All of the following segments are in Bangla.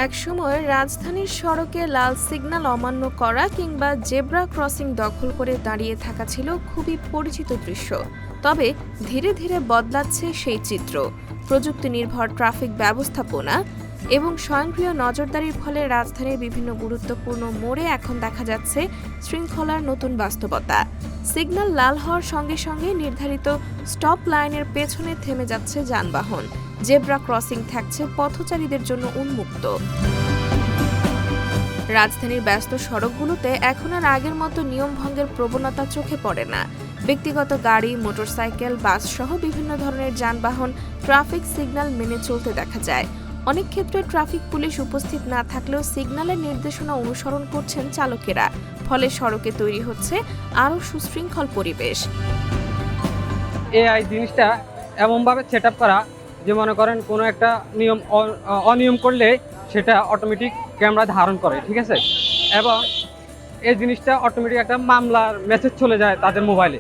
একসময় রাজধানীর সড়কে লাল সিগন্যাল অমান্য করা কিংবা জেব্রা ক্রসিং দখল করে দাঁড়িয়ে থাকা ছিল খুবই পরিচিত দৃশ্য। তবে ধীরে ধীরে বদলাচ্ছে সেই চিত্র। প্রযুক্তি নির্ভর ট্রাফিক ব্যবস্থাপনা এবং স্বয়ংক্রিয় নজরদারির ফলে রাজধানীর বিভিন্ন গুরুত্বপূর্ণ মোড়ে এখন দেখা যাচ্ছে শৃঙ্খলার নতুন বাস্তবতা। সিগন্যাল লাল হওয়ার সঙ্গে সঙ্গে নির্ধারিত স্টপ লাইনের পেছনে থেমে যাচ্ছে যানবাহন। জেব্রা ক্রসিং থাকছে পথচারীদের জন্য উন্মুক্ত। রাজধানীর ব্যস্ত সড়কগুলোতে এখন আর আগের মতো নিয়ম ভঙ্গের প্রবণতা চোখে পড়ে না। ব্যক্তিগত গাড়ি, মোটরসাইকেল, বাস সহ বিভিন্ন ধরনের যানবাহন ট্রাফিক সিগন্যাল মেনে চলতে দেখা যায়। অনেক ক্ষেত্রে ট্রাফিক পুলিশ উপস্থিত না থাকলেও সিগন্যালের নির্দেশনা অনুসরণ করছেন চালকেরা। ফলে সড়কে তৈরি হচ্ছে আরও সুশৃঙ্খল পরিবেশ। এআই জিনিসটা এমনভাবে সেট আপ করা যে মনে করেন কোনো একটা নিয়ম অনিয়ম করলে সেটা অটোমেটিক ক্যামেরা ধারণ করে, ঠিক আছে, এবং এই জিনিসটা অটোমেটিক একটা মামলার মেসেজ চলে যায় তাদের মোবাইলে,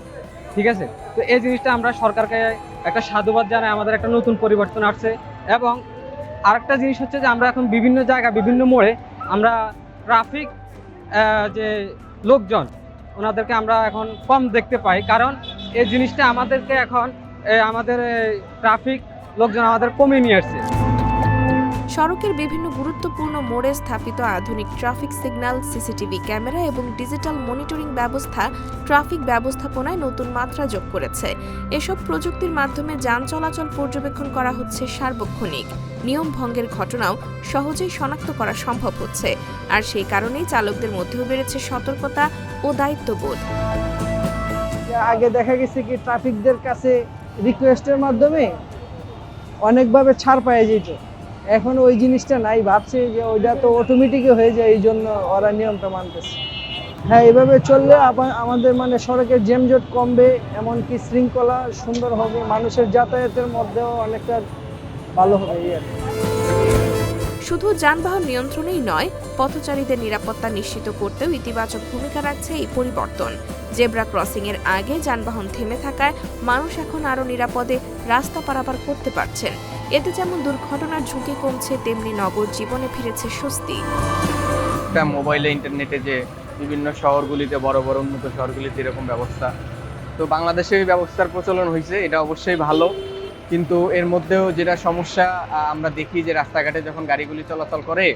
ঠিক আছে। তো এই জিনিসটা আমরা সরকারকে একটা সাধুবাদ জানাই, আমাদের একটা নতুন পরিবর্তন আসছে। এবং আরেকটা জিনিস হচ্ছে যে আমরা এখন বিভিন্ন জায়গায় বিভিন্ন মোড়ে আমরা ট্রাফিক যে লোকজন ওনাদেরকে আমরা এখন কম দেখতে পাই, কারণ এই জিনিসটা আমাদেরকে এখন আমাদের ট্রাফিক লোকজন আমাদের কমিয়ে নিয়ে আসছে। সড়কের বিভিন্ন গুরুত্বপূর্ণ মোড়ে স্থাপিত আধুনিক ট্রাফিক সিগন্যাল, সিসিটিভি ক্যামেরা এবং ডিজিটাল মনিটরিং ব্যবস্থা ট্রাফিক ব্যবস্থাপনায় নতুন মাত্রা যোগ করেছে। এসব প্রযুক্তির মাধ্যমে যান চলাচল পর্যবেক্ষণ করা হচ্ছে সার্বক্ষণিক। নিয়ম ভঙ্গের ঘটনাও সহজেই শনাক্ত করা সম্ভব হচ্ছে। আর সেই কারণেই চালকদের মধ্যেও বেড়েছে সতর্কতা ও দায়িত্ববোধ। আগে দেখা গেছে কি ট্রাফিকদের কাছে রিকোয়েস্টের মাধ্যমে অনেকভাবে ছাড় পাওয়া যেত, এখন ওই জিনিসটা নাই। ভাবছে যে ওইটা তো অটোমেটিকই হয়ে যায়, এই জন্য ওরা নিয়মটা মানতেছে। হ্যাঁ, এভাবে চললে আমাদের সড়কের জ্যামজট কমবে, এমনকি শৃঙ্খলা সুন্দর হবে, মানুষের যাতায়াতের মধ্যেও অনেকটা ভালো হবে। শুধু যানবাহন নিয়ন্ত্রণেই নয়, পথচারীদের নিরাপত্তা নিশ্চিত করতেও ইতিবাচক ভূমিকা রাখছে এই পরিবর্তন। জেব্রা ক্রসিং এর আগে যানবাহন থেমে থাকায় মানুষ এখন আরও নিরাপদে রাস্তা পারাপার করতে পারছেন। এতে যেমন দুর্ঘটনার ঝুঁকি কমছে, তেমনি নগর জীবনে ফিরেছে স্বস্তি। মোবাইলে ইন্টারনেটে যে বিভিন্ন শহরগুলিতে, বড় বড় উন্নত শহরগুলিতে এরকম ব্যবস্থা, তো বাংলাদেশে এই ব্যবস্থার প্রচলন হয়েছে, এটা অবশ্যই ভালো। কিন্তু এর মধ্যেও যেটা সমস্যা আমরা দেখি যে রাস্তাঘাটে যখন গাড়িগুলি চলাচল করে,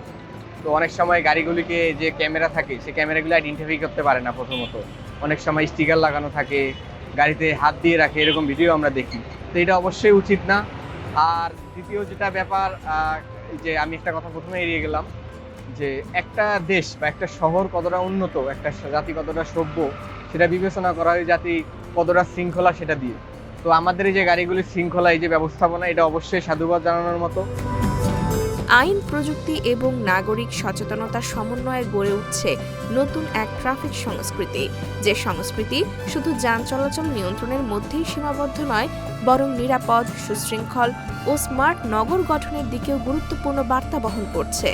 তো অনেক সময় গাড়িগুলিকে যে ক্যামেরা থাকে সেই ক্যামেরাগুলো আইডেন্টিফাই করতে পারে না। প্রথমত অনেক সময় স্টিকার লাগানো থাকে, গাড়িতে হাত দিয়ে রাখে, এরকম ভিডিও আমরা দেখি। তো এটা অবশ্যই উচিত না। আর দ্বিতীয় যেটা ব্যাপার, যে আমি একটা কথা প্রথমে এড়িয়ে গেলাম, যে একটা দেশ বা একটা শহর কতটা উন্নত, একটা জাতি কতটা সভ্য, সেটা বিবেচনা করা হয় জাতি কতটা শৃঙ্খলা সেটা দিয়ে। তো আমাদের এই যে গাড়িগুলির শৃঙ্খলা, এই যে ব্যবস্থাপনা, এটা অবশ্যই সাধুবাদ জানানোর মতো। আইন, প্রযুক্তি এবং নাগরিক সচেতনতার সমন্বয়ে গড়ে উঠছে নতুন এক ট্রাফিক সংস্কৃতি। যে সংস্কৃতি শুধু যান চলাচল নিয়ন্ত্রণের মধ্যেই সীমাবদ্ধ নয়, বরং নিরাপদ, সুশৃঙ্খল ও স্মার্ট নগর গঠনের দিকেও গুরুত্বপূর্ণ বার্তা বহন করছে।